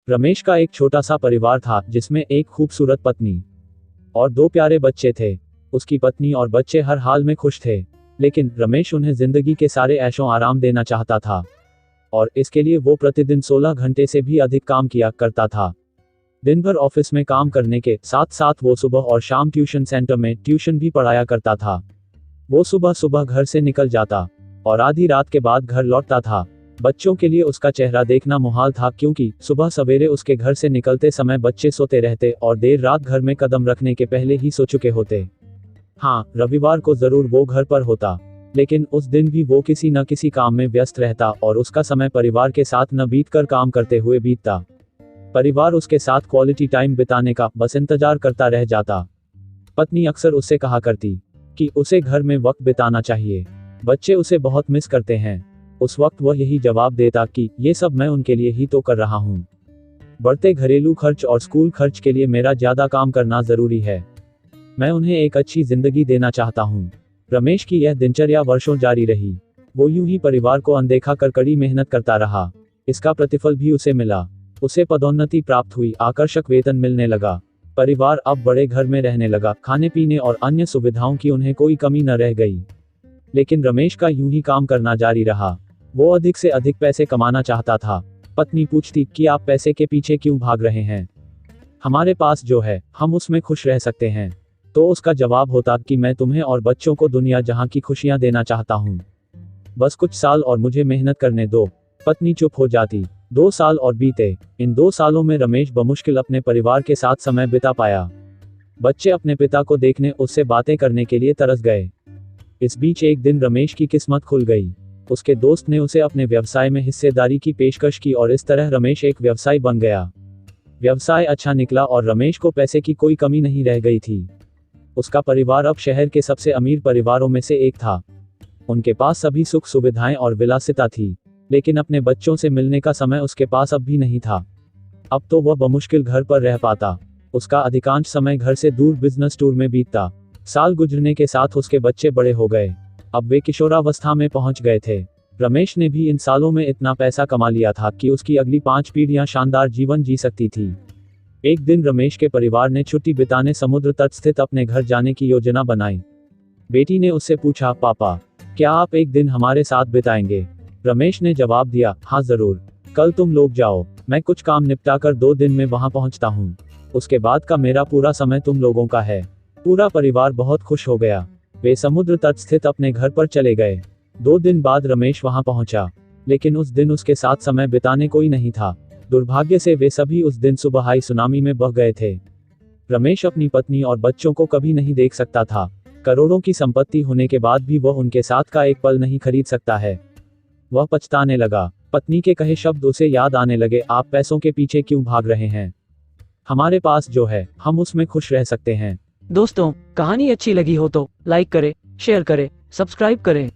रमेश का एक छोटा सा परिवार था जिसमें एक खूबसूरत पत्नी और दो प्यारे बच्चे थे। उसकी पत्नी और बच्चे हर हाल में खुश थे, लेकिन रमेश उन्हें जिंदगी के सारे ऐशो आराम देना चाहता था और इसके लिए वो प्रतिदिन 16 घंटे से भी अधिक काम किया करता था। दिन भर ऑफिस में काम करने के साथ साथ वो सुबह और शाम ट्यूशन सेंटर में ट्यूशन भी पढ़ाया करता था। वो सुबह सुबह घर से निकल जाता और आधी रात के बाद घर लौटता था। बच्चों के लिए उसका चेहरा देखना मुहाल था, क्योंकि सुबह सवेरे उसके घर से निकलते समय बच्चे सोते रहते और देर रात घर में कदम रखने के पहले ही सो चुके होते। हाँ, रविवार को जरूर वो घर पर होता, लेकिन उस दिन भी वो किसी न किसी काम में व्यस्त रहता और उसका समय परिवार के साथ न बीतकर काम करते हुए बीतता। परिवार उसके साथ क्वालिटी टाइम बिताने का बस इंतजार करता रह जाता। पत्नी अक्सर उससे कहा करती कि उसे घर में वक्त बिताना चाहिए, बच्चे उसे बहुत मिस करते हैं। उस वक्त वह यही जवाब देता कि ये सब मैं उनके लिए ही तो कर रहा हूँ। बढ़ते घरेलू खर्च और स्कूल खर्च के लिए मेरा ज्यादा काम करना जरूरी है। मैं उन्हें एक अच्छी जिंदगी देना चाहता हूँ। रमेश की यह दिनचर्या वर्षों जारी रही। वो यूं ही परिवार को अनदेखा कर कड़ी मेहनत करता रहा। इसका प्रतिफल भी उसे मिला। उसे पदोन्नति प्राप्त हुई, आकर्षक वेतन मिलने लगा। परिवार अब बड़े घर में रहने लगा। खाने पीने और अन्य सुविधाओं की उन्हें कोई कमी न रह गई। लेकिन रमेश का यूं ही काम करना जारी रहा। वो अधिक से अधिक पैसे कमाना चाहता था। पत्नी पूछती कि आप पैसे के पीछे क्यों भाग रहे हैं? हमारे पास जो है हम उसमें खुश रह सकते हैं। तो उसका जवाब होता कि मैं तुम्हें और बच्चों को दुनिया जहां की खुशियां देना चाहता हूं। बस कुछ साल और मुझे मेहनत करने दो। पत्नी चुप हो जाती। 2 साल और बीते। इन 2 सालों में रमेश बमुश्किल अपने परिवार के साथ समय बिता पाया। बच्चे अपने पिता को देखने, उससे बातें करने के लिए तरस गए। इस बीच एक दिन रमेश की किस्मत खुल गई। उसके दोस्त ने उसे अपने व्यवसाय में हिस्सेदारी की पेशकश की और इस तरह रमेश एक व्यवसायी बन गया। व्यवसाय अच्छा निकला और रमेश को पैसे की कोई कमी नहीं रह गई थी। उसका परिवार अब शहर के सबसे अमीर परिवारों में से एक था। उनके पास सभी सुख सुविधाएं और विलासिता थी, लेकिन अपने बच्चों से मिलने का समय उसके पास अब भी नहीं था। अब तो वह बमुश्किल घर पर रह पाता। उसका अधिकांश समय घर से दूर बिजनेस टूर में बीतता। साल गुजरने के साथ उसके बच्चे बड़े हो गए। अब वे किशोरावस्था में पहुंच गए थे। रमेश ने भी इन सालों में इतना पैसा कमा लिया था कि उसकी अगली 5 पीढ़ियां शानदार जीवन जी सकती थी। एक दिन रमेश के परिवार ने छुट्टी बिताने समुद्र तट स्थित अपने घर जाने की योजना बनाई। बेटी ने उससे पूछा, पापा, क्या आप एक दिन हमारे साथ बिताएंगे? रमेश ने जवाब दिया, हाँ जरूर। कल तुम लोग जाओ, मैं कुछ काम निपटाकर 2 दिन में वहां पहुंचता हूँ। उसके बाद का मेरा पूरा समय तुम लोगों का है। पूरा परिवार बहुत खुश हो गया। वे समुद्र तट स्थित अपने घर पर चले गए। 2 दिन बाद रमेश वहां पहुंचा, लेकिन उस दिन उसके साथ समय बिताने कोई नहीं था। दुर्भाग्य से वे सभी उस दिन सुबह आई सुनामी में बह गए थे। रमेश अपनी पत्नी और बच्चों को कभी नहीं देख सकता था। करोड़ों की संपत्ति होने के बाद भी वह उनके साथ का एक पल नहीं खरीद सकता है। वह पछताने लगा। पत्नी के कहे शब्द उसे याद आने लगे, आप पैसों के पीछे क्यों भाग रहे हैं? हमारे पास जो है हम उसमें खुश रह सकते हैं। दोस्तों, कहानी अच्छी लगी हो तो लाइक करें, शेयर करें, सब्सक्राइब करें।